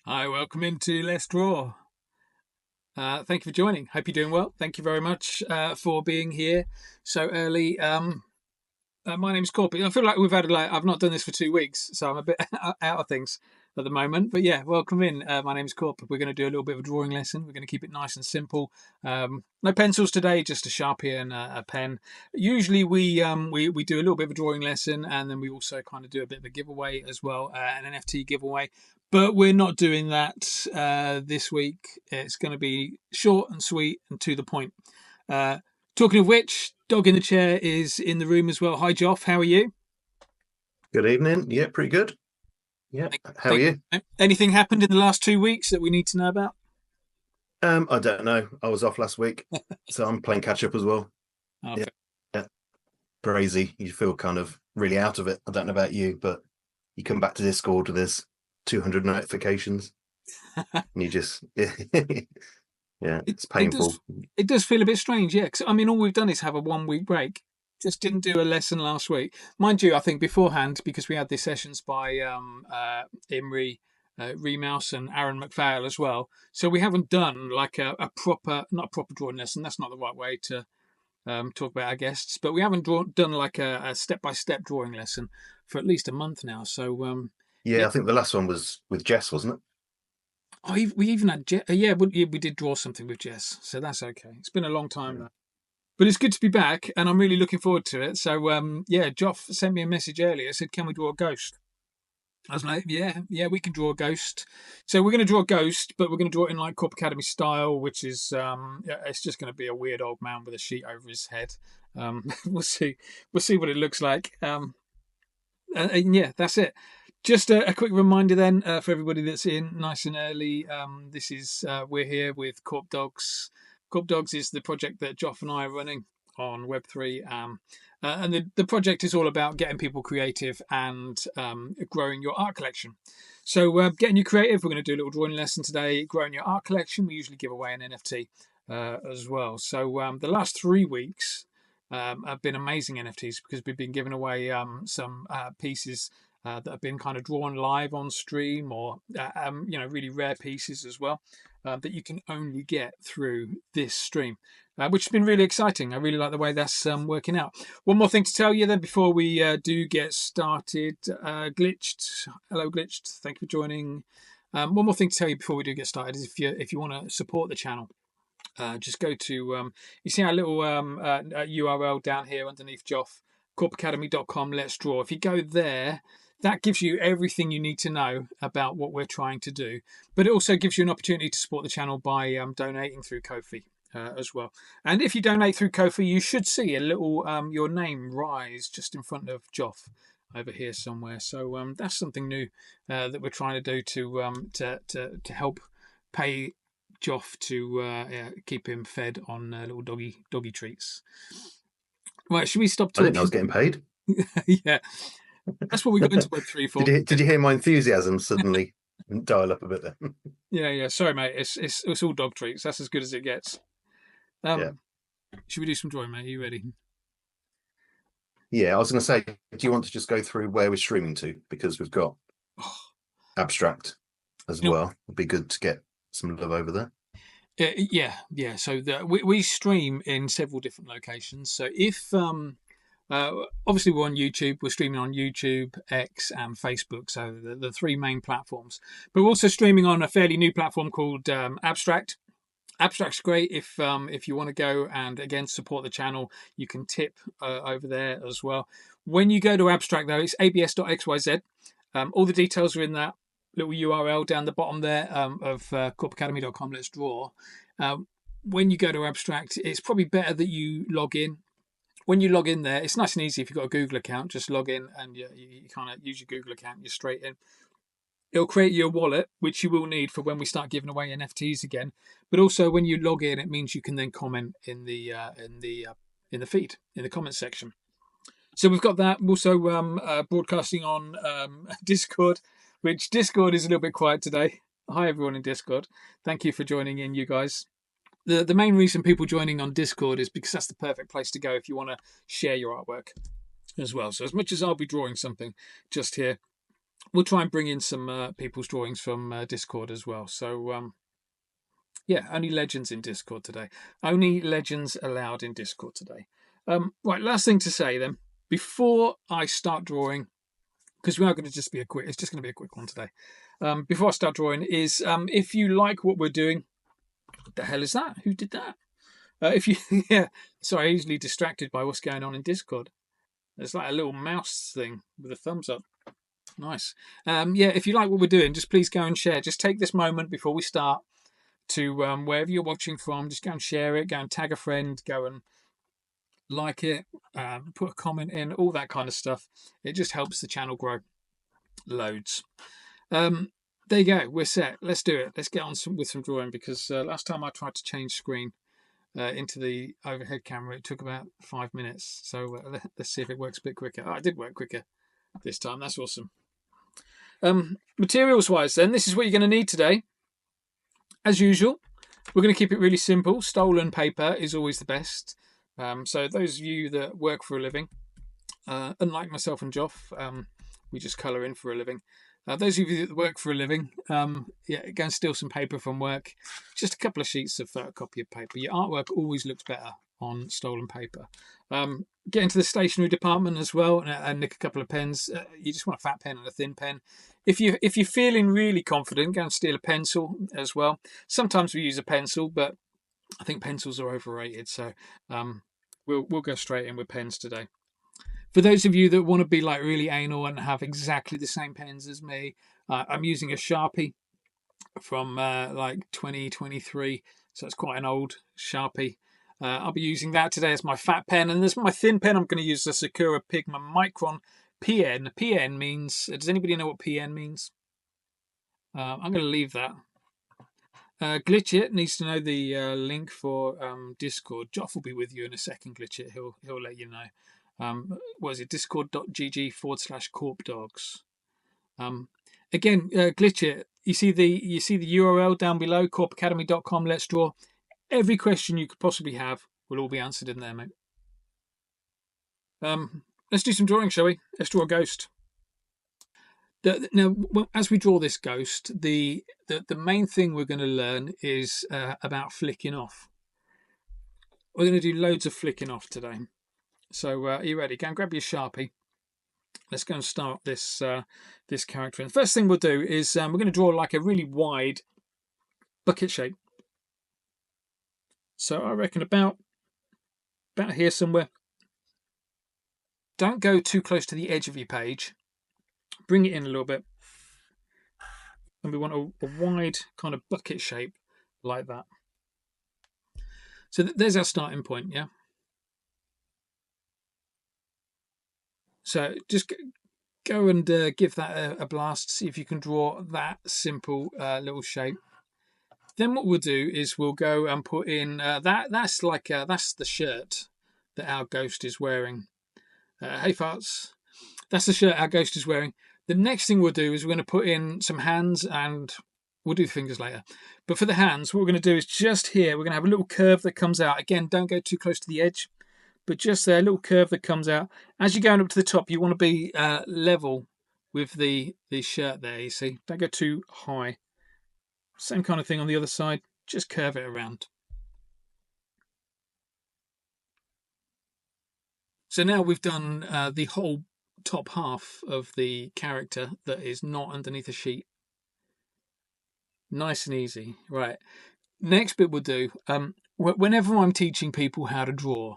Hi, welcome into Let's Draw. Thank you for joining. Hope you're doing well. Thank you very much for being here so early. My name's Korp. I feel like I've not done this for 2 weeks, so I'm a bit out of things at the moment. But yeah, welcome in. My name's Korp. We're going to do a little bit of a drawing lesson. We're going to keep it nice and simple. No pencils today, just a Sharpie and a pen. Usually we do a little bit of a drawing lesson, and then we also kind of do a bit of a giveaway as well, an NFT giveaway. But we're not doing that this week. It's going to be short and sweet and to the point. Talking of which, dog in the chair is in the room as well. Hi, Joff. How are you? Good evening. Yeah, pretty good. Yeah. How are you? Anything happened in the last 2 weeks that we need to know about? I don't know. I was off last week, so I'm playing catch up as well. Oh, Yeah, yeah. Crazy. You feel kind of really out of it. I don't know about you, but you come back to Discord with there's 200 notifications, and you just yeah, it, it's it does painful. it does feel a bit strange, yeah. 'Cause, I mean, all we've done is have a 1 week break. Just didn't do a lesson last week, mind you. I think beforehand, because we had the sessions by Imri, Remouse, and Aaron McPhail as well. So we haven't done like a proper, not a proper drawing lesson. That's not the right way to talk about our guests, but we haven't done like a step-by-step drawing lesson for at least a month now. So Yeah, yeah, I think the last one was with Jess, wasn't it? we even had yeah, we did draw something with Jess, so that's okay. It's been a long time Yeah. though. But it's good to be back, and I'm really looking forward to it. So yeah, Joff sent me a message earlier, said, "Can we draw a ghost?" I was like, yeah, we can draw a ghost. So we're going to draw a ghost, but we're going to draw it in like Corp Academy style, which is yeah, it's just going to be a weird old man with a sheet over his head. We'll see, what it looks like. And yeah, that's it. Just a quick reminder then for everybody that's in nice and early. This is we're here with Corp Dogs. Corp Dogs is the project that Joff and I are running on Web3. And the project is all about getting people creative and growing your art collection. So getting you creative, we're going to do a little drawing lesson today. Growing your art collection, we usually give away an NFT as well. So the last 3 weeks have been amazing NFTs because we've been giving away some pieces that have been kind of drawn live on stream, or really rare pieces as well that you can only get through this stream, which has been really exciting. I really like the way that's working out. One more thing to tell you then before we do get started. Glitched, hello Glitched, thank you for joining. One more thing to tell you before we do get started is if you want to support the channel, just go to you see our little URL down here underneath Joff, korpacademy.com. Let's draw. If you go there, that gives you everything you need to know about what we're trying to do, but it also gives you an opportunity to support the channel by donating through Ko-fi as well. And if you donate through Ko-fi, you should see a little your name rise just in front of Joff over here somewhere. So that's something new that we're trying to do to help pay Joff to keep him fed on little doggy treats. Right, should we stop I didn't know I was talking? getting paid. Yeah, that's what we got into Web3 Did for. you hear my enthusiasm suddenly dial up a bit there? Yeah. Sorry, mate. It's all dog treats. That's as good as it gets. Yeah. Should we do some drawing, mate? Are you ready? Yeah, I was going to say, do you want to just go through where we're streaming to? Because we've got Oh, abstract as you know, well. It'd be good to get some love over there. yeah. So we stream in several different locations. So if obviously we're on YouTube, we're streaming on YouTube, X, and Facebook. So the three main platforms. But we're also streaming on a fairly new platform called Abstract. Abstract's great if you want to go and again support the channel. You can tip over there as well. When you go to Abstract though, it's abs.xyz. All the details are in that little URL down the bottom there of korpacademy.com. Let's draw. When you go to Abstract, it's probably better that you log in. When you log in there, it's nice and easy. If you've got a Google account, just log in and you kind of use your Google account. You're straight in. It'll create you a wallet, which you will need for when we start giving away NFTs again. But also, when you log in, it means you can then comment in the feed, in the comments section. So we've got that. We're also broadcasting on Discord, which Discord is a little bit quiet today. Hi everyone in Discord. Thank you for joining in, you guys. The main reason people joining on Discord is because that's the perfect place to go if you want to share your artwork as well. So as much as I'll be drawing something just here, we'll try and bring in some people's drawings from Discord as well. So yeah, only legends in Discord today. Only legends allowed in Discord today. Right, last thing to say then, before I start drawing, because we are going to just be it's just going to be a quick one today. Before I start drawing, is if you like what we're doing, what the hell is that? Who did that? If you, yeah, sorry, easily distracted by what's going on in Discord. There's like a little mouse thing with a thumbs up. Nice. Yeah, if you like what we're doing, just please go and share. Just take this moment before we start to wherever you're watching from. Just go and share it. Go and tag a friend. Go and like it. Put a comment in. All that kind of stuff. It just helps the channel grow loads. There you go. We're set. Let's do it. Let's get on with some drawing, because last time I tried to change screen into the overhead camera, it took about 5 minutes. So let's see if it works a bit quicker. Oh, it did work quicker this time. That's awesome. Materials wise, then, this is what you're going to need today. As usual, we're going to keep it really simple. Stolen paper is always the best. So those of you that work for a living, unlike myself and Joff, we just colour in for a living. Those of you that work for a living, yeah, go and steal some paper from work. Just a couple of sheets of photocopied paper. Your artwork always looks better on stolen paper. Get into the stationery department as well and nick a couple of pens. You just want a fat pen and a thin pen. If you're feeling really confident, go and steal a pencil as well. Sometimes we use a pencil, but I think pencils are overrated. So we'll go straight in with pens today. For those of you that want to be like really anal and have exactly the same pens as me, I'm using a Sharpie from like 2023, so it's quite an old Sharpie. I'll be using that today as my fat pen, and as my thin pen, I'm going to use the Sakura Pigma Micron PN. PN means, does anybody know what PN means? I'm going to leave that. Glitch It needs to know the link for Discord. Joff will be with you in a second. Glitch It, he'll let you know. What is it? Discord.gg/Korp Dogs. Again, Glitch It. You see the URL down below, korpacademy.com. Let's draw. Every question you could possibly have will all be answered in there, mate. Let's do some drawing, shall we? Let's draw a ghost. Now, as we draw this ghost, the main thing we're going to learn is about flicking off. We're going to do loads of flicking off today. So, are you ready? Go and grab your Sharpie. Let's go and start this this character. And the first thing we'll do is we're going to draw like a really wide bucket shape. So I reckon about here somewhere. Don't go too close to the edge of your page. Bring it in a little bit. And we want a wide kind of bucket shape like that. So there's our starting point, yeah? So just go and give that a blast. See if you can draw that simple little shape. Then what we'll do is we'll go and put in that's the shirt that our ghost is wearing. Hey farts, that's the shirt our ghost is wearing. The next thing we'll do is we're going to put in some hands, and we'll do the fingers later. But for the hands, what we're going to do is just here, we're going to have a little curve that comes out. Again, don't go too close to the edge, but just there, a little curve that comes out. As you're going up to the top, you want to be level with the shirt there, you see. Don't go too high. Same kind of thing on the other side, just curve it around. So now we've done the whole top half of the character that is not underneath a sheet. Nice and easy. Right. Next bit we'll do, whenever I'm teaching people how to draw,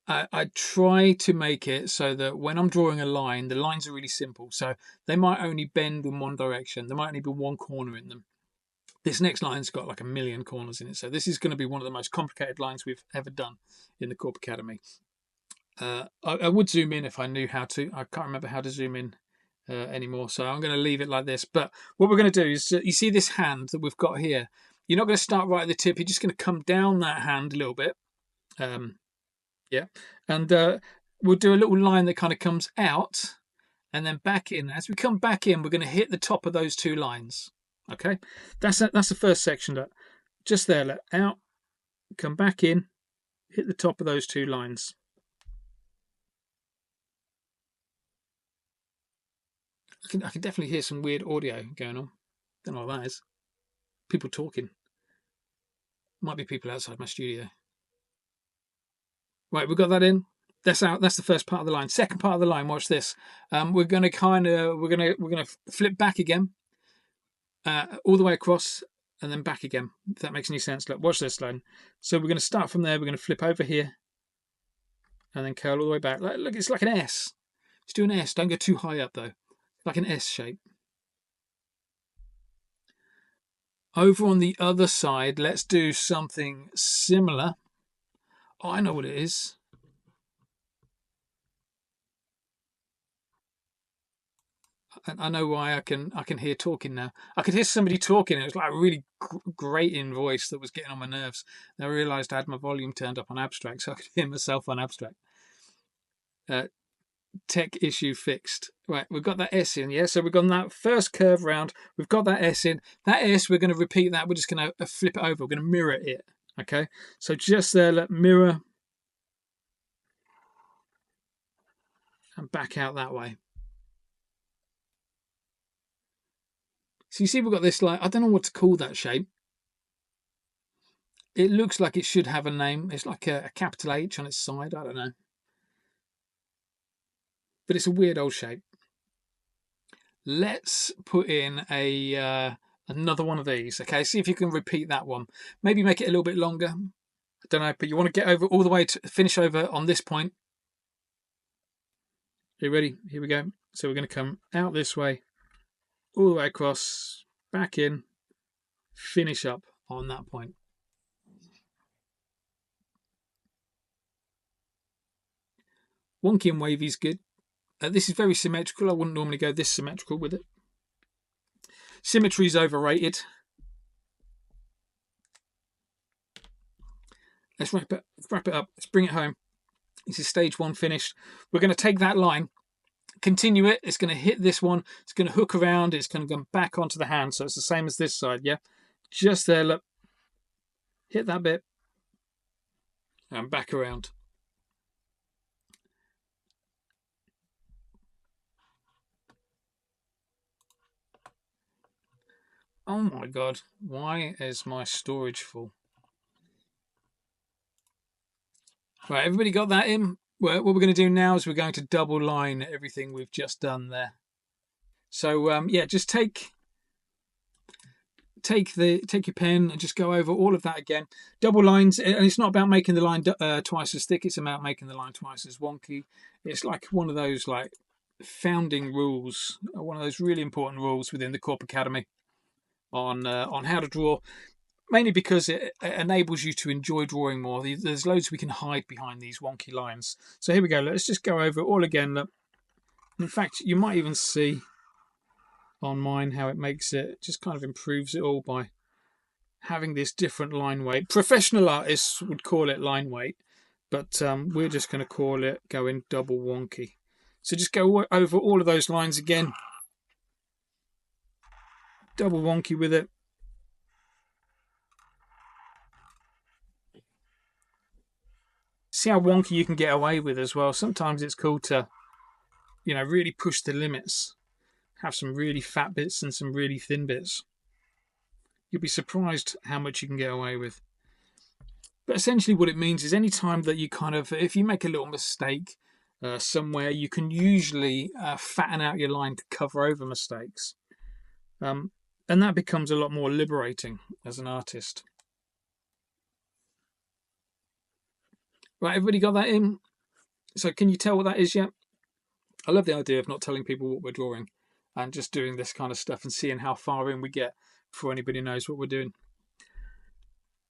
I try to make it so that when I'm drawing a line, the lines are really simple. So they might only bend in one direction. There might only be one corner in them. This next line's got like a million corners in it. So this is going to be one of the most complicated lines we've ever done in the Korp Academy. I would zoom in if I knew how to. I can't remember how to zoom in anymore. So I'm going to leave it like this. But what we're going to do is, you see this hand that we've got here? You're not going to start right at the tip. You're just going to come down that hand a little bit. Yeah. And we'll do a little line that kind of comes out and then back in. As we come back in, we're going to hit the top of those two lines. Okay, that's the first section. That just there, let out, come back in, hit the top of those two lines. I can definitely hear some weird audio going on. Don't know what that is. People talking. Might be people outside my studio. Right, we've got that in. That's out. That's the first part of the line. Second part of the line. Watch this. We're gonna flip back again, all the way across, and then back again. If that makes any sense. Look, watch this line. So we're gonna start from there. We're gonna flip over here, and then curl all the way back. Look, it's like an S. Let's do an S. Don't go too high up though. Like an S shape. Over on the other side, let's do something similar. Oh, I know what it is. I know why I can hear talking now. I could hear somebody talking. It was like a really grating voice that was getting on my nerves. Then I realised I had my volume turned up on abstract, so I could hear myself on abstract. Tech issue fixed. Right, we've got that S in, yeah? So we've got that first curve round. We've got that S in. That S, we're going to repeat that. We're just going to flip it over. We're going to mirror it, okay? So just there, let mirror and back out that way. So you see we've got this, like, I don't know what to call that shape. It looks like it should have a name. It's like a capital H on its side. I don't know. But it's a weird old shape. Let's put in another one of these. Okay, see if you can repeat that one. Maybe make it a little bit longer. I don't know, but you want to get over all the way to finish over on this point. Are you ready? Here we go. So we're going to come out this way, all the way across, back in, finish up on that point. Wonky and wavy is good. This is very symmetrical. I wouldn't normally go this symmetrical with it. Symmetry is overrated. Let's wrap it up. Let's bring it home. This is stage one finished. We're going to take that line, continue it. It's going to hit this one. It's going to hook around. It's going to go back onto the hand. So it's the same as this side, yeah? Just there, look. Hit that bit. And back around. Oh my God. Why is my storage full? Right, everybody got that in? Well, what we're going to do now is we're going to double line everything we've just done there. So yeah, just take your pen and just go over all of that again. Double lines, and it's not about making the line twice as thick. It's about making the line twice as wonky. It's like one of those like founding rules, one of those really important rules within the Korp Academy on how to draw. Mainly because it enables you to enjoy drawing more. There's loads we can hide behind these wonky lines. So here we go. Let's just go over it all again. Look. In fact, you might even see on mine how it makes it, just kind of improves it all by having this different line weight. Professional artists would call it line weight, but we're just going to call it going double wonky. So just go over all of those lines again. Double wonky with it. See how wonky you can get away with as well. Sometimes it's cool to, really push the limits. Have some really fat bits and some really thin bits. You'll be surprised how much you can get away with. But essentially what it means is any time that you if you make a little mistake somewhere, you can usually fatten out your line to cover over mistakes. And that becomes a lot more liberating as an artist. Right, everybody got that in? So can you tell what that is yet? I love the idea of not telling people what we're drawing and just doing this kind of stuff and seeing how far in we get before anybody knows what we're doing.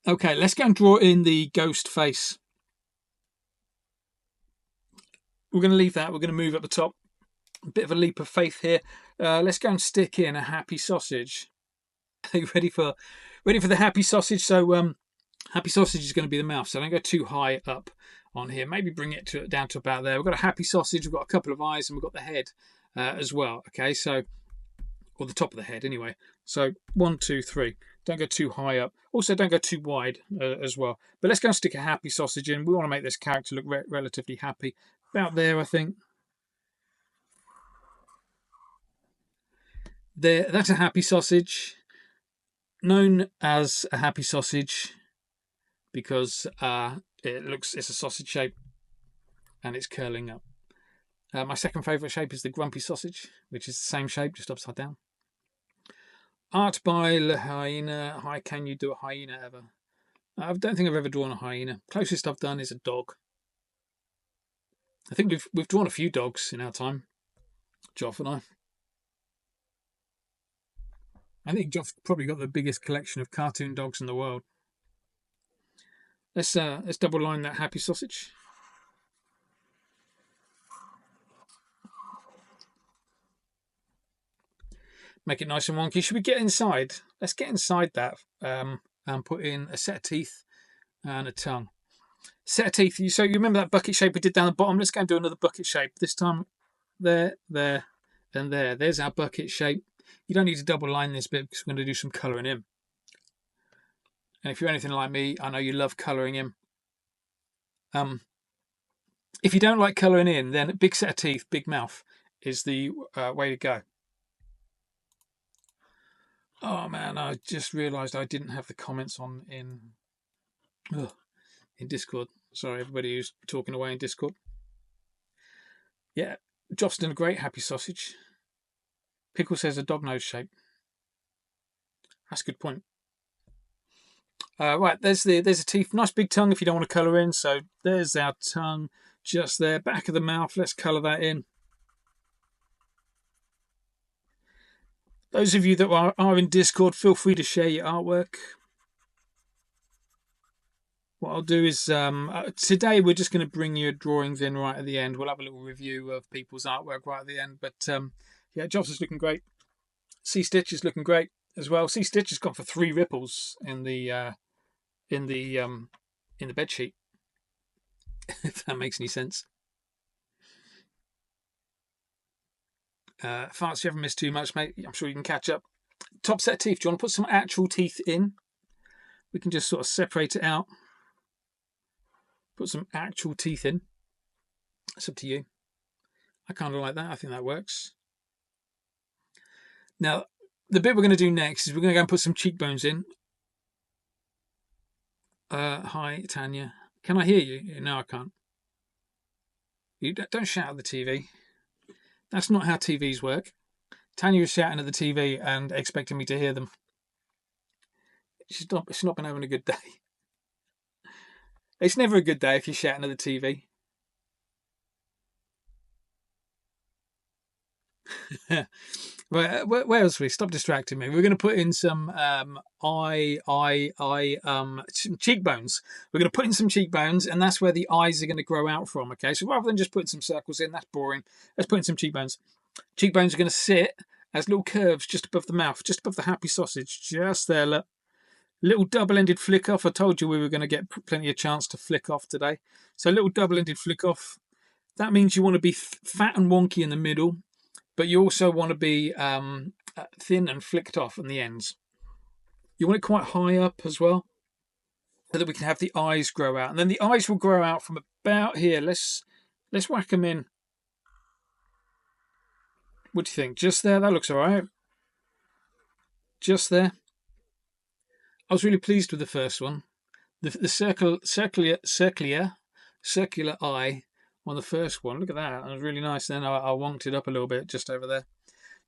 Okay, let's go and draw in the ghost face. We're going to leave that. We're going to move up the top. A bit of a leap of faith here. Let's go and stick in a happy sausage. Are you ready for the happy sausage? So happy sausage is going to be the mouth. So don't go too high up on here. Maybe bring it down to about there. We've got a happy sausage. We've got a couple of eyes, and we've got the head as well. Okay, so or the top of the head anyway. So 1, 2, 3. Don't go too high up. Also, don't go too wide as well. But let's go and stick a happy sausage in. We want to make this character look relatively happy. About there, I think. That's a happy sausage, known as a happy sausage because it's a sausage shape and it's curling up. My second favourite shape is the grumpy sausage, which is the same shape, just upside down. Art by La Hyena. Hi, can you do a hyena ever? I don't think I've ever drawn a hyena. Closest I've done is a dog. I think we've drawn a few dogs in our time, Joff and I. I think Joff's probably got the biggest collection of cartoon dogs in the world. Let's double line that happy sausage. Make it nice and wonky. Should we get inside? Let's get inside that and put in a set of teeth and a tongue. Set of teeth. So you remember that bucket shape we did down the bottom? Let's go and do another bucket shape. This time there, and there. There's our bucket shape. You don't need to double line this bit because we're going to do some colouring in. And if you're anything like me, I know you love colouring in. If you don't like colouring in, then big set of teeth, big mouth is the way to go. Oh man, I just realised I didn't have the comments on in Discord. Sorry, everybody who's talking away in Discord. Yeah, Joff's done a great happy sausage. Pickle says a dog nose shape. That's a good point. Right, there's a teeth. Nice big tongue if you don't want to colour in. So there's our tongue just there. Back of the mouth, let's colour that in. Those of you that are in Discord, feel free to share your artwork. What I'll do is today we're just going to bring your drawings in right at the end. We'll have a little review of people's artwork right at the end. But yeah, Jobs is looking great. C Stitch is looking great as well. C Stitch has gone for 3 ripples in the bed sheet. If that makes any sense. Farts, you haven't missed too much, mate. I'm sure you can catch up. Top set of teeth. Do you want to put some actual teeth in? We can just sort of separate it out. Put some actual teeth in. It's up to you. I kind of like that. I think that works. Now, the bit we're going to do next is we're going to go and put some cheekbones in. Hi, Tanya. Can I hear you? No, I can't. You don't shout at the TV. That's not how TVs work. Tanya is shouting at the TV and expecting me to hear them. She's not been having a good day. It's never a good day if you're shouting at the TV. Right, where else are we? Stop distracting me. We're going to put in some some cheekbones. We're going to put in some cheekbones, and that's where the eyes are going to grow out from. Okay, so rather than just putting some circles in, that's boring. Let's put in some cheekbones. Cheekbones are going to sit as little curves just above the mouth, just above the happy sausage, just there. Look, little double-ended flick off. I told you we were going to get plenty of chance to flick off today. So little double-ended flick off. That means you want to be fat and wonky in the middle, but you also want to be thin and flicked off on the ends. You want it quite high up as well, so that we can have the eyes grow out. And then the eyes will grow out from about here. Let's whack them in. What do you think? Just there? That looks all right. Just there. I was really pleased with the first one. The circular eye on the first one. Look at that. That was really nice. Then I wonked it up a little bit just over there.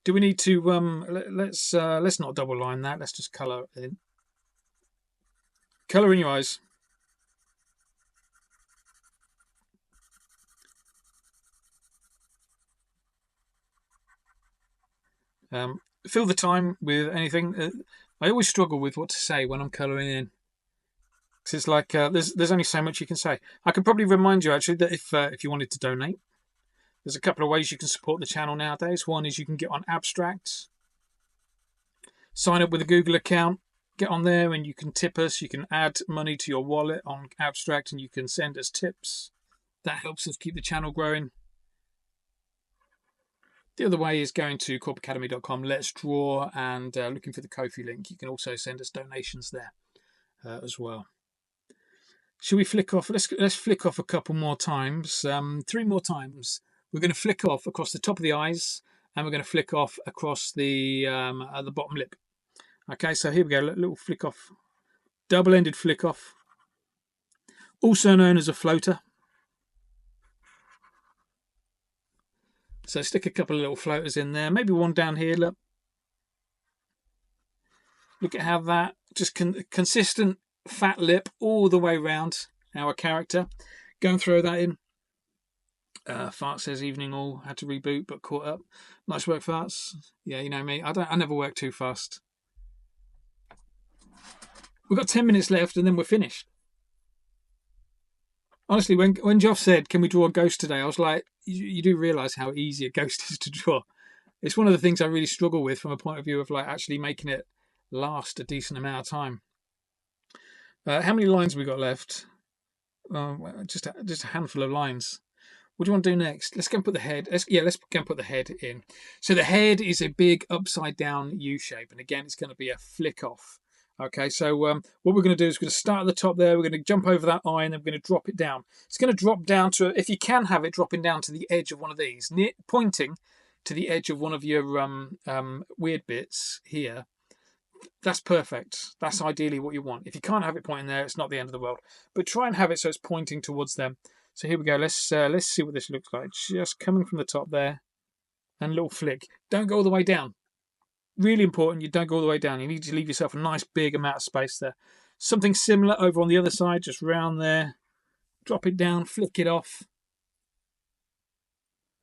Do we need to let's not double line that. Let's just colour it in. Colour in your eyes. Fill the time with anything. I always struggle with what to say when I'm colouring in. Because it's like there's only so much you can say. I could probably remind you actually that if you wanted to donate, there's a couple of ways you can support the channel nowadays. One is you can get on Abstract, sign up with a Google account, get on there and you can tip us. You can add money to your wallet on Abstract and you can send us tips. That helps us keep the channel growing. The other way is going to korpacademy.com, let's draw, and looking for the Ko-fi link. You can also send us donations there as well. Should we flick off? Let's flick off a couple more times. 3 more times. We're going to flick off across the top of the eyes and we're going to flick off across the bottom lip. Okay, so here we go, little flick off, double-ended flick off, also known as a floater. So stick a couple of little floaters in there, maybe one down here. Look at how that just consistent fat lip all the way round our character. Go and throw that in. Fart says evening all, had to reboot but caught up. Nice work, Farts. Yeah, you know me. I never work too fast. We've got 10 minutes left and then we're finished. Honestly, when Geoff said, "Can we draw a ghost today?" I was like, you do realise how easy a ghost is to draw. It's one of the things I really struggle with from a point of view of like actually making it last a decent amount of time. How many lines have we got left? Just a handful of lines. What do you want to do next? Let's go and put the head. Let's go and put the head in. So the head is a big upside down U shape, and again, it's going to be a flick off. Okay, so what we're going to do is we're going to start at the top there. We're going to jump over that eye, and then we're going to drop it down. It's going to drop down to, if you can have it dropping down to the edge of one of these, pointing to the edge of one of your weird bits here. That's perfect. That's ideally what you want. If you can't have it pointing there, it's not the end of the world. But try and have it so it's pointing towards them. So here we go. Let's see what this looks like. Just coming from the top there, and a little flick. Don't go all the way down. Really important. You don't go all the way down. You need to leave yourself a nice big amount of space there. Something similar over on the other side, just round there. Drop it down, flick it off.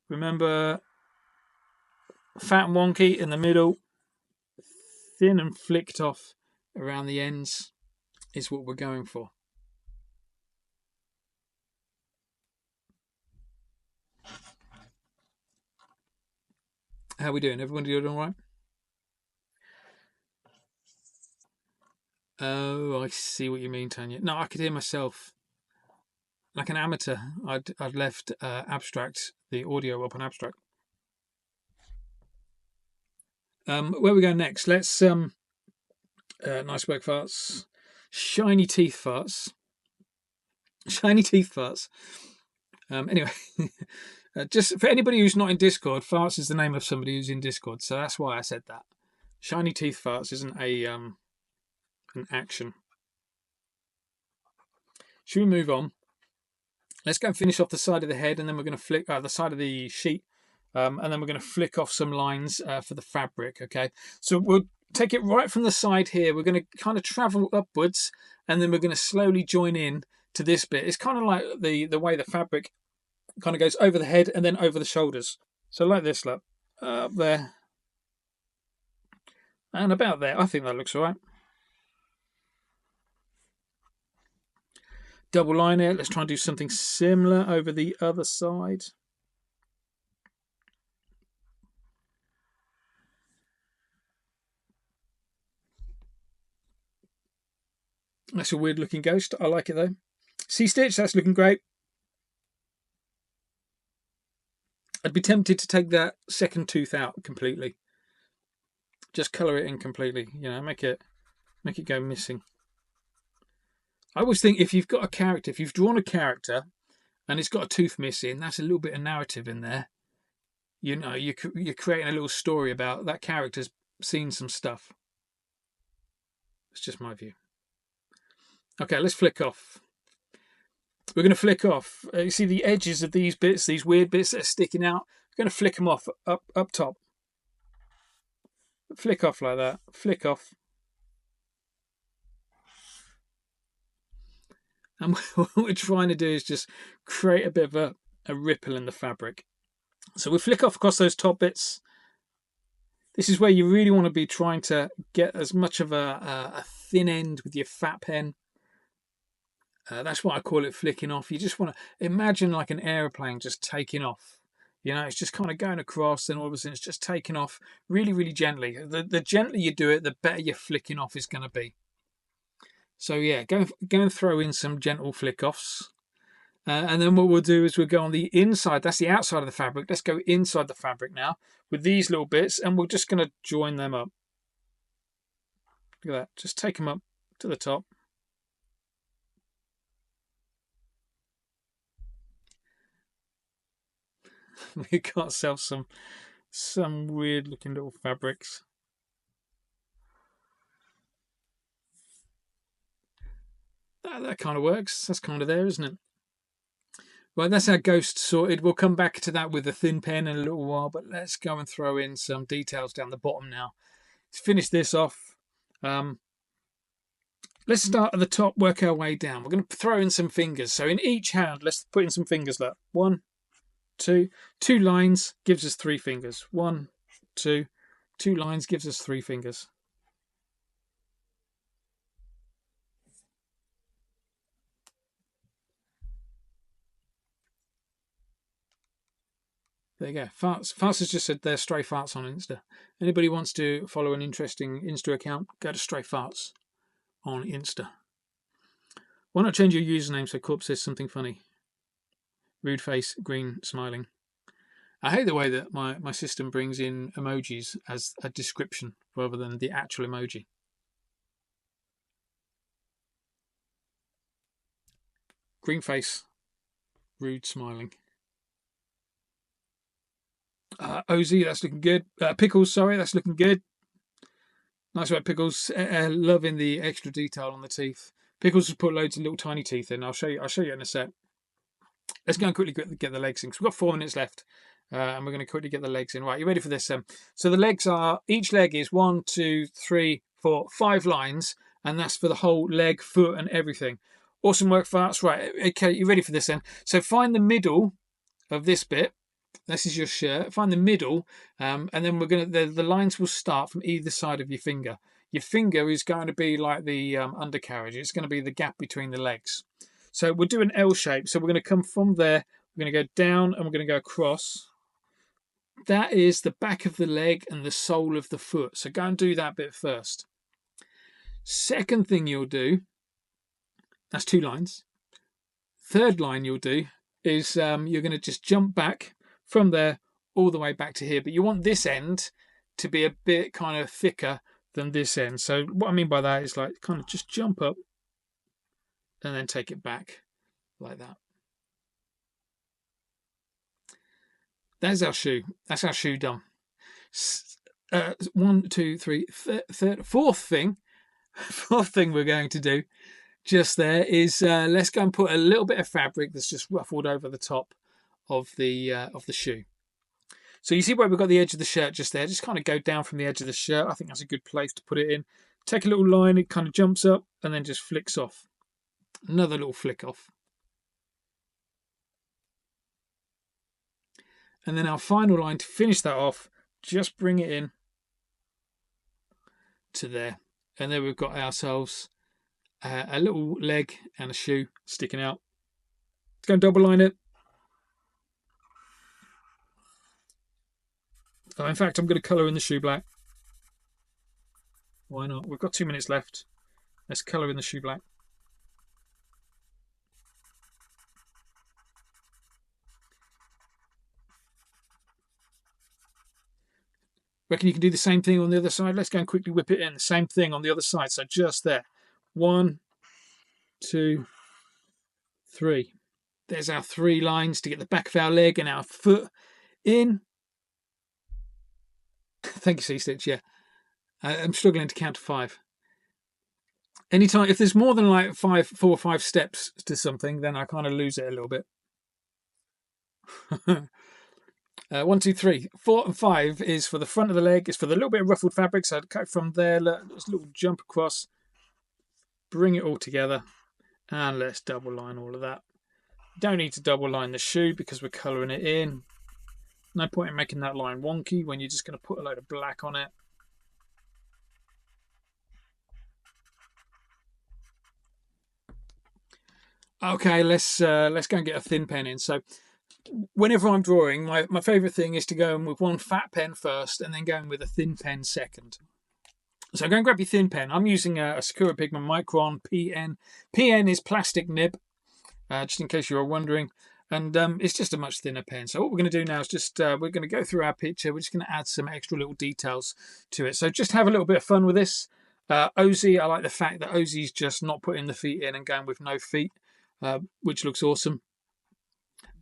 Remember, fat and wonky in the middle, thin and flicked off around the ends is what we're going for. How are we doing? Everyone doing all right? Oh, I see what you mean, Tanya. No, I could hear myself. Like an amateur, I'd left abstract, the audio up on abstract. Where we go next? Let's nice work, Farts. Shiny teeth, Farts. Shiny teeth, Farts. Anyway, just for anybody who's not in Discord, Farts is the name of somebody who's in Discord, so that's why I said that. Shiny teeth, Farts isn't an action. Should we move on? Let's go and finish off the side of the head, and then we're going to flick the side of the sheet, and then we're going to flick off some lines for the fabric. Okay, so we'll take it right from the side here. We're going to kind of travel upwards, and then we're going to slowly join in to this bit. It's kind of like the way the fabric kind of goes over the head and then over the shoulders. So like this, look, up there, and about there. I think that looks all right. Double line it. Let's try and do something similar over the other side. That's a weird looking ghost. I like it though. C-Stitch, that's looking great. I'd be tempted to take that second tooth out completely. Just colour it in completely. You know, make it go missing. I always think if you've got a character, if you've drawn a character and it's got a tooth missing, that's a little bit of narrative in there. You know, you're creating a little story about that character's seen some stuff. It's just my view. Okay, let's flick off. We're going to flick off. You see the edges of these bits, these weird bits that are sticking out? We're going to flick them off up top. Flick off like that. Flick off. And what we're trying to do is just create a bit of a ripple in the fabric. So we flick off across those top bits. This is where you really want to be trying to get as much of a thin end with your fat pen. That's why I call it flicking off. You just want to imagine like an aeroplane just taking off. You know, it's just kind of going across, and all of a sudden it's just taking off really, really gently. The gentler you do it, the better your flicking off is going to be. So yeah, go and throw in some gentle flick offs. And then what we'll do is we'll go on the inside. That's the outside of the fabric. Let's go inside the fabric now with these little bits, and we're just going to join them up. Look at that. Just take them up to the top. We got ourselves Some weird looking little fabrics. That kind of works. That's kind of there, isn't it? Right, that's our ghost sorted. We'll come back to that with a thin pen in a little while, but let's go and throw in some details down the bottom now. Let's finish this off. Let's start at the top, work our way down. We're going to throw in some fingers. So in each hand, let's put in some fingers. Look, 1, 2, 2 lines gives us 3 fingers. 1, 2, 2 lines gives us 3 fingers. There you go. Farts has just said they're Stray Farts on Insta. Anybody wants to follow an interesting Insta account, go to Stray Farts on Insta. Why not change your username so Korp says something funny? Rude face, green, smiling. I hate the way that my system brings in emojis as a description rather than the actual emoji. Green face, rude, smiling. OZ, that's looking good. Pickles, sorry, that's looking good. Nice work, Pickles. Loving the extra detail on the teeth. Pickles has put loads of little tiny teeth in. I'll show you in a sec. Let's go and quickly get the legs in because we've got 4 minutes left, and we're going to quickly get the legs in. Right, you ready for this? So the legs are, each leg is 1, 2, 3, 4, 5 lines, and that's for the whole leg, foot, and everything. Awesome work, Farts. Right, okay, you ready for this then? So find the middle of this bit. This is your shirt. Find the middle, and then we're going to. The lines will start from either side of your finger. Your finger is going to be like the undercarriage. It's going to be the gap between the legs. So we'll do an L shape. So we're going to come from there. We're going to go down and we're going to go across. That is the back of the leg and the sole of the foot. So go and do that bit first. Second thing you'll do, that's 2 lines. Third line you'll do is you're going to just jump back from there all the way back to here, but you want this end to be a bit kind of thicker than this end. So what I mean by that is like kind of just jump up and then take it back like that. There's our shoe. That's our shoe done. 1, 2, 3, fourth thing we're going to do just there is let's go and put a little bit of fabric that's just ruffled over the top of the shoe. So you see where we've got the edge of the shirt just there. Just kind of go down from the edge of the shirt. I think that's a good place to put it in. Take a little line, it kind of jumps up and then just flicks off. Another little flick off. And then our final line to finish that off, just bring it in to there. And there we've got ourselves a little leg and a shoe sticking out. Let's go and double line it. Oh, in fact, I'm going to colour in the shoe black. Why not? We've got 2 minutes left. Let's colour in the shoe black. Reckon you can do the same thing on the other side? Let's go and quickly whip it in. The same thing on the other side. So just there. 1, 2, 3. There's our 3 lines to get the back of our leg and our foot in. Thank you, C-Stitch. Yeah. I'm struggling to count to 5. Anytime, if there's more than like 4 or 5 steps to something, then I kind of lose it a little bit. 1, 2, 3, 4, and 5 is for the front of the leg. It's for the little bit of ruffled fabric. So I'd cut from there. Just a little jump across. Bring it all together. And let's double line all of that. Don't need to double line the shoe because we're colouring it in. No point in making that line wonky when you're just going to put a load of black on it. Okay, let's go and get a thin pen in. So whenever I'm drawing, my favourite thing is to go in with one fat pen first and then go in with a thin pen second. So go and grab your thin pen. I'm using a Sakura Pigment Micron PN. PN is plastic nib, just in case you were wondering. And it's just a much thinner pen. So what we're going to do now is just, we're going to go through our picture. We're just going to add some extra little details to it. So just have a little bit of fun with this. OZ, I like the fact that OZ's just not putting the feet in and going with no feet, which looks awesome.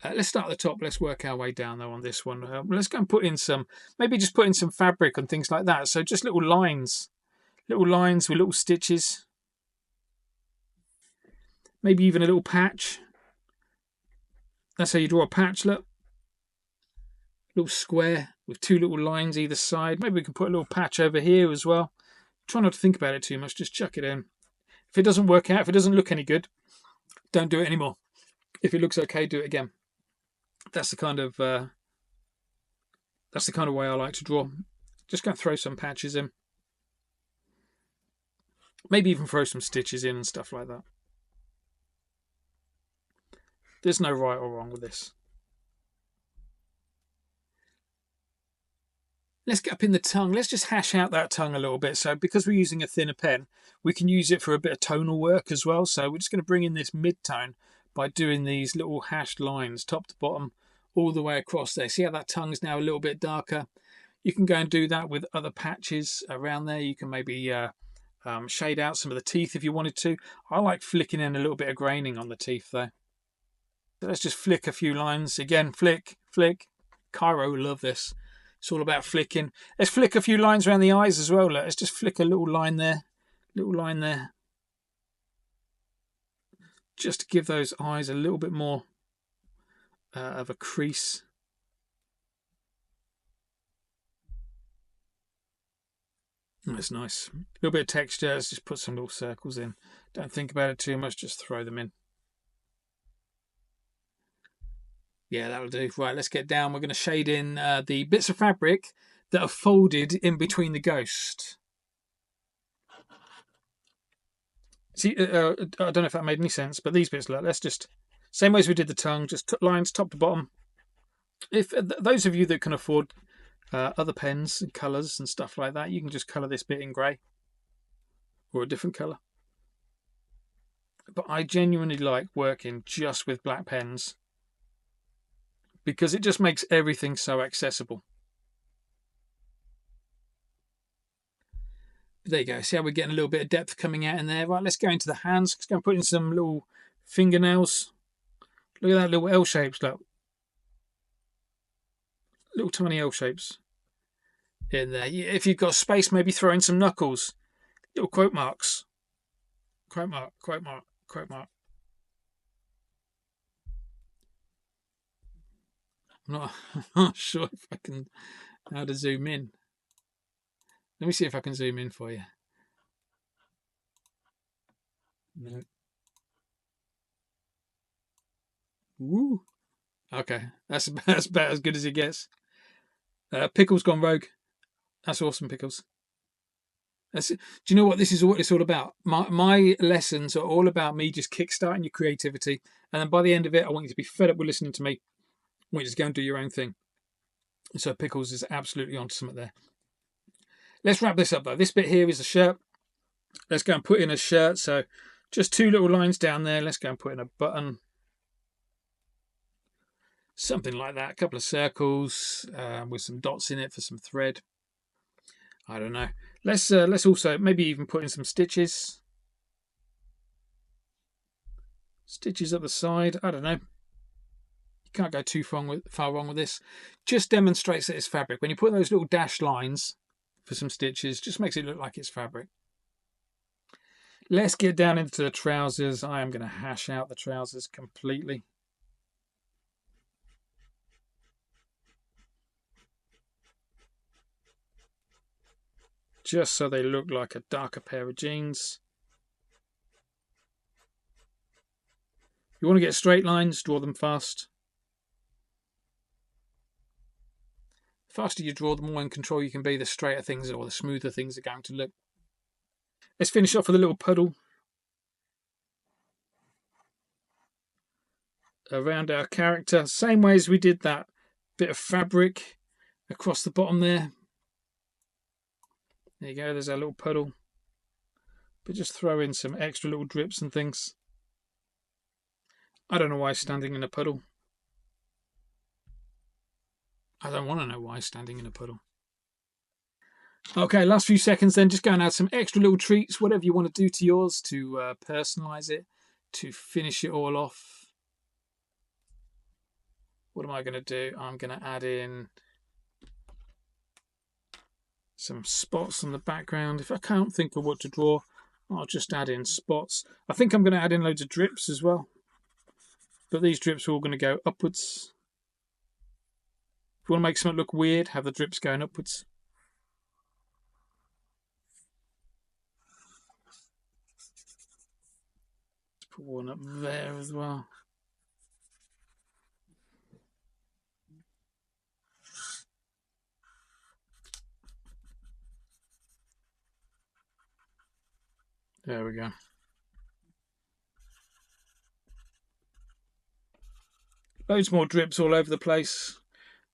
Let's start at the top. Let's work our way down though on this one. Let's go and put in some, maybe just put in some fabric and things like that. So just little lines with little stitches. Maybe even a little patch. That's how you draw a patch, look. Little square with two little lines either side. Maybe we can put a little patch over here as well. Try not to think about it too much, just chuck it in. If it doesn't work out, if it doesn't look any good, don't do it anymore. If it looks okay, do it again. That's the kind of way I like to draw. Just go and throw some patches in. Maybe even throw some stitches in and stuff like that. There's no right or wrong with this. Let's get up in the tongue. Let's just hash out that tongue a little bit. So because we're using a thinner pen, we can use it for a bit of tonal work as well. So we're just going to bring in this mid-tone by doing these little hashed lines, top to bottom, all the way across there. See how that tongue's now a little bit darker? You can go and do that with other patches around there. You can maybe shade out some of the teeth if you wanted to. I like flicking in a little bit of graining on the teeth though. So let's just flick a few lines. Again, flick, flick. Cairo will love this. It's all about flicking. Let's flick a few lines around the eyes as well. Let's just flick a little line there. Just to give those eyes a little bit more of a crease. That's nice. A little bit of texture. Let's just put some little circles in. Don't think about it too much. Just throw them in. Yeah, that'll do. Right, let's get down. We're going to shade in the bits of fabric that are folded in between the ghost. See, I don't know if that made any sense, but these bits, let's just, same way as we did the tongue, just lines top to bottom. If those of you that can afford other pens and colours and stuff like that, you can just colour this bit in grey or a different colour. But I genuinely like working just with black pens because it just makes everything so accessible. There you go. See how we're getting a little bit of depth coming out in there? Right, let's go into the hands. Let's go and put in some little fingernails. Look at that, little L shapes, look. Little tiny L shapes in there. If you've got space, maybe throw in some knuckles. Little quote marks. Quote mark, quote mark, quote mark. I'm not sure if I can, how to zoom in. Let me see if I can zoom in for you. No. Woo. Okay, that's about as good as it gets. Pickles gone rogue. That's awesome, Pickles. Do you know what this is? What it's all about. My lessons are all about me just kickstarting your creativity, and then by the end of it, I want you to be fed up with listening to me. I want you to just go and do your own thing. So Pickles is absolutely onto something there. Let's wrap this up though. This bit here is a shirt. Let's go and put in a shirt. So just two little lines down there. Let's go and put in a button. Something like that. A couple of circles with some dots in it for some thread. I don't know. Let's also maybe even put in some stitches. Stitches at the side. I don't know. You can't go too far wrong with this. Just demonstrates that it's fabric. When you put those little dashed lines for some stitches, just makes it look like it's fabric. Let's get down into the trousers. I am going to hash out the trousers completely. Just so they look like a darker pair of jeans. You want to get straight lines, draw them fast. The faster you draw, the more in control you can be, the straighter things or the smoother things are going to look. Let's finish off with a little puddle around our character. Same way as we did that bit of fabric across the bottom there. There you go, there's our little puddle. But just throw in some extra little drips and things. I don't know why he's standing in a puddle. I don't want to know why he's standing in a puddle. Okay, last few seconds then, just go and add some extra little treats, whatever you want to do to yours to personalise it, to finish it all off. What am I going to do? I'm going to add in some spots on the background. If I can't think of what to draw, I'll just add in spots. I think I'm going to add in loads of drips as well. But these drips are all going to go upwards. If you want to make something look weird, have the drips going upwards. Let's put one up there as well. There we go. Loads more drips all over the place.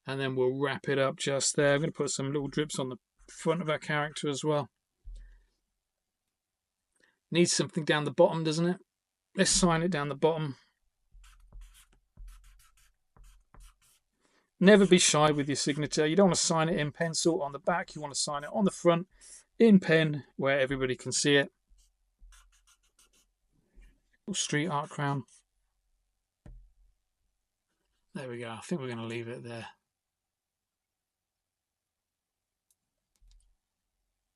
And then we'll wrap it up just there. I'm going to put some little drips on the front of our character as well. Needs something down the bottom, doesn't it? Let's sign it down the bottom. Never be shy with your signature. You don't want to sign it in pencil on the back. You want to sign it on the front in pen where everybody can see it. Little street art crown. There we go. I think we're going to leave it there.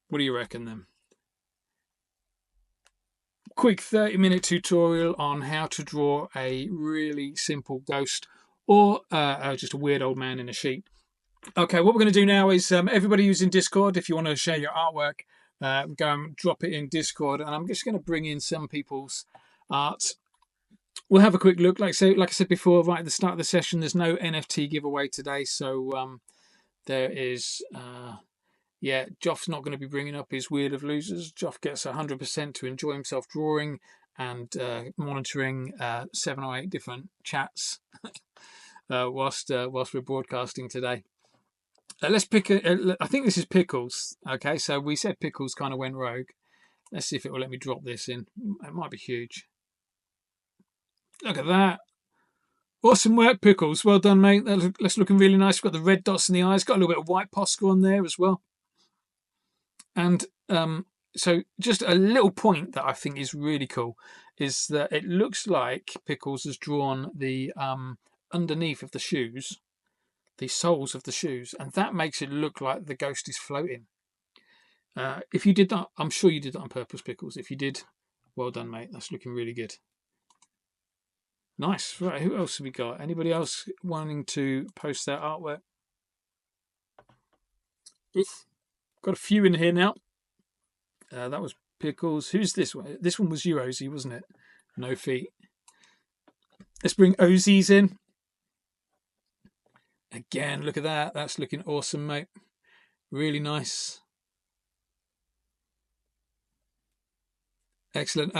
What do you reckon then? Quick 30-minute tutorial on how to draw a really simple ghost or just a weird old man in a sheet. Okay, what we're going to do now is everybody who's in Discord, if you want to share your artwork, go and drop it in Discord. And I'm just going to bring in some people's art. We'll have a quick look. Like I said before, right at the start of the session, there's no NFT giveaway today. So there is... yeah, Joff's not going to be bringing up his Wheel of Losers. Joff gets 100% to enjoy himself drawing and monitoring 7 or 8 different chats whilst we're broadcasting today. Let's pick I think this is Pickles. Okay, so we said Pickles kind of went rogue. Let's see if it will let me drop this in. It might be huge. Look at that. Awesome work, Pickles. Well done, mate. That's looking really nice. We've got the red dots in the eyes. Got a little bit of white Posca on there as well. And so just a little point that I think is really cool is that it looks like Pickles has drawn the underneath of the shoes, the soles of the shoes, and that makes it look like the ghost is floating. If you did that, I'm sure you did that on purpose, Pickles. If you did, well done, mate. That's looking really good. Nice. Right, who else have we got? Anybody else wanting to post their artwork? Oof. Got a few in here now. That was Pickles. Who's this one? This one was you, Ozzy, wasn't it? No feet. Let's bring Ozzy's in. Again, look at that. That's looking awesome, mate. Really nice. Excellent.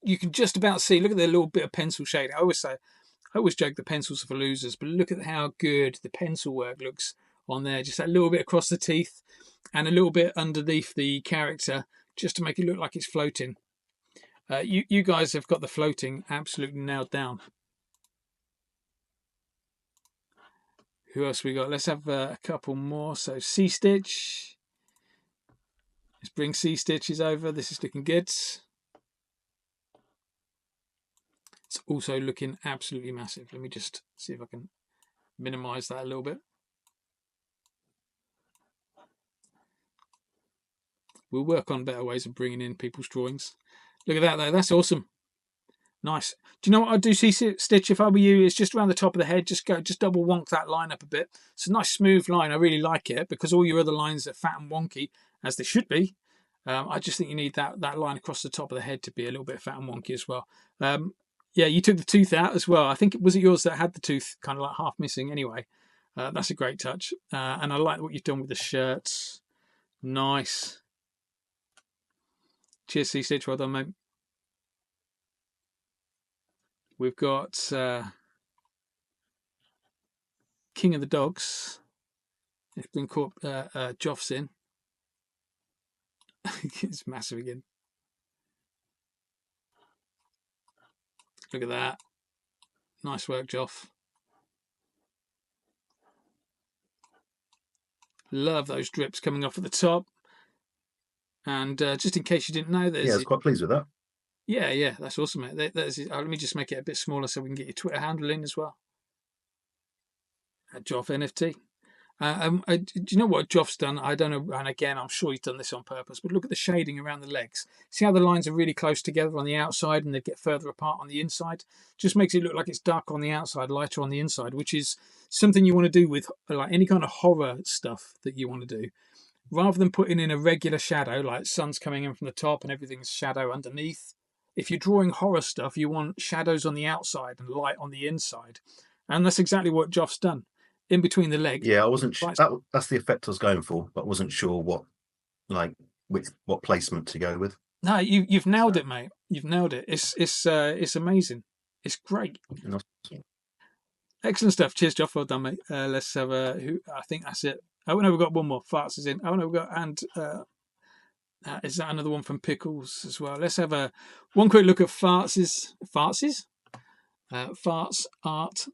You can just about see, look at the little bit of pencil shade. I always joke the pencils are for losers, but look at how good the pencil work looks on there. Just that little bit across the teeth and a little bit underneath the character just to make it look like it's floating. You guys have got the floating absolutely nailed down. Who else we got? Let's have a couple more. So C-Stitch. Let's bring C-Stitches over. This is looking good. It's also looking absolutely massive. Let me just see if I can minimize that a little bit. We'll work on better ways of bringing in people's drawings. Look at that, though. That's awesome. Nice. Do you know what I'd do, C-Stitch, if I were you? It's just around the top of the head. Just double wonk that line up a bit. It's a nice smooth line. I really like it because all your other lines are fat and wonky, as they should be. I just think you need that line across the top of the head to be a little bit fat and wonky as well. Yeah, you took the tooth out as well. I think was it yours that had the tooth kind of like half missing anyway. That's a great touch. And I like what you've done with the shirts. Nice. Cheers, C-Stitch. Well done, mate. We've got King of the Dogs. It's been caught Joff's in. It's massive again. Look at that. Nice work, Joff. Love those drips coming off at the top. And just in case you didn't know, I was quite pleased with that. Yeah, that's awesome, mate. Let me just make it a bit smaller so we can get your Twitter handle in as well. Joff NFT. Do you know what Joff's done? I don't know, and again, I'm sure he's done this on purpose. But look at the shading around the legs. See how the lines are really close together on the outside, and they get further apart on the inside. Just makes it look like it's dark on the outside, lighter on the inside, which is something you want to do with like any kind of horror stuff that you want to do. Rather than putting in a regular shadow, like sun's coming in from the top and everything's shadow underneath. If you're drawing horror stuff, you want shadows on the outside and light on the inside, and that's exactly what Joff's done. In between the leg. Yeah, I wasn't that's the effect I was going for, but I wasn't sure what what placement to go with. No, you've nailed it, mate. You've nailed it. It's amazing. It's great. Excellent stuff. Cheers, Joff. Well done, mate. Let's have who I think that's it. Oh no, we've got one more. Farts is in. Oh no, we've got is that another one from Pickles as well? Let's have one quick look at Farts art.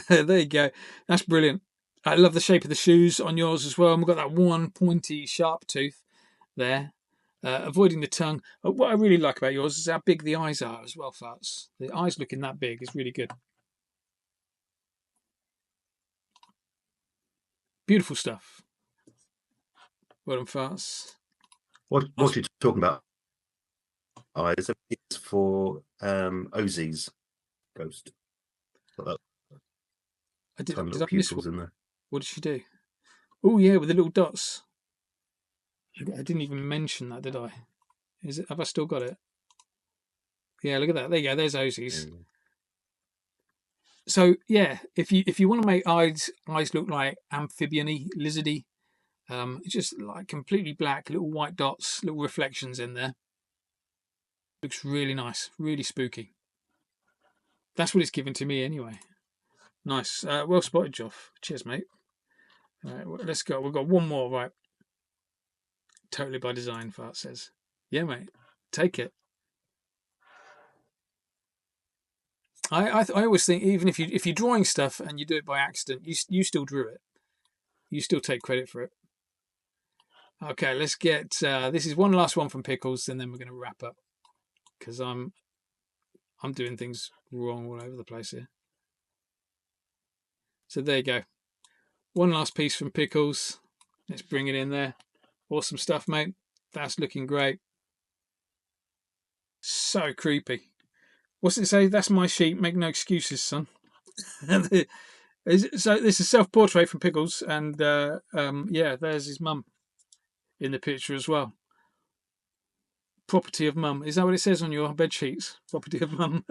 There you go. That's brilliant. I love the shape of the shoes on yours as well. And we've got that one pointy, sharp tooth there, avoiding the tongue. What I really like about yours is how big the eyes are as well, Farts. The eyes looking that big is really good. Beautiful stuff. Well done, Farts. What are you talking about? Eyes. It's for Ozzy's ghost. Did I miss in there. What did she do? Oh yeah, with the little dots. I didn't even mention that, did I? Have I still got it? Yeah, look at that. There you go. There's Ozzy's. Mm. So yeah, if you want to make eyes look like amphibian-y, lizardy, it's just like completely black, little white dots, little reflections in there. Looks really nice, really spooky. That's what it's given to me anyway. Nice. Well spotted, Joff. Cheers, mate. All right, let's go. We've got one more, right? Totally by design, Fart says. Yeah, mate. Take it. I always think, even if you're drawing stuff and you do it by accident, you still drew it. You still take credit for it. Okay, let's get this is one last one from Pickles, and then we're going to wrap up because I'm doing things wrong all over the place here. So there you go. One last piece from Pickles. Let's bring it in there. Awesome stuff, mate. That's looking great. So creepy. What's it say? That's my sheet. Make no excuses, son. So this is self-portrait from Pickles, and yeah, there's his mum in the picture as well. Property of mum. Is that what it says on your bed sheets? Property of mum.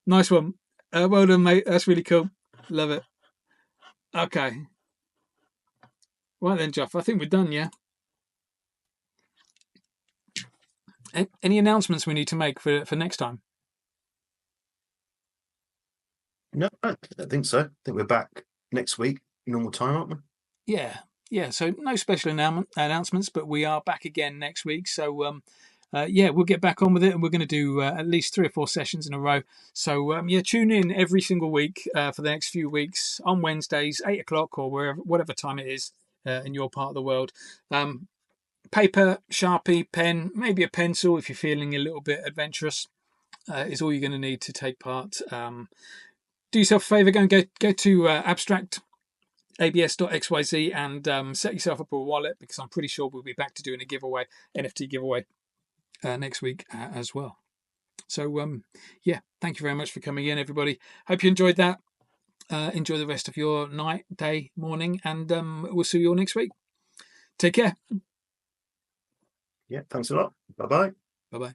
Nice one. Well done, mate. That's really cool. Love it. Okay. Right then, Jeff. I think we're done, yeah? Any announcements we need to make for next time? No, I don't think so. I think we're back next week, normal time, aren't we? Yeah. So no special announcements, but we are back again next week. So yeah, we'll get back on with it, and we're going to do at least 3 or 4 sessions in a row. So yeah, tune in every single week for the next few weeks on Wednesdays, 8 o'clock or whatever time it is in your part of the world. Paper, Sharpie, pen, maybe a pencil if you're feeling a little bit adventurous is all you're going to need to take part. Do yourself a favour, go to abstractabs.xyz and set yourself up a wallet, because I'm pretty sure we'll be back to doing a giveaway, NFT giveaway next week as well. So yeah, thank you very much for coming in, everybody. Hope you enjoyed that. Enjoy the rest of your night, day, morning, and we'll see you all next week. Take care. Yeah, thanks a lot. Bye-bye. Bye-bye.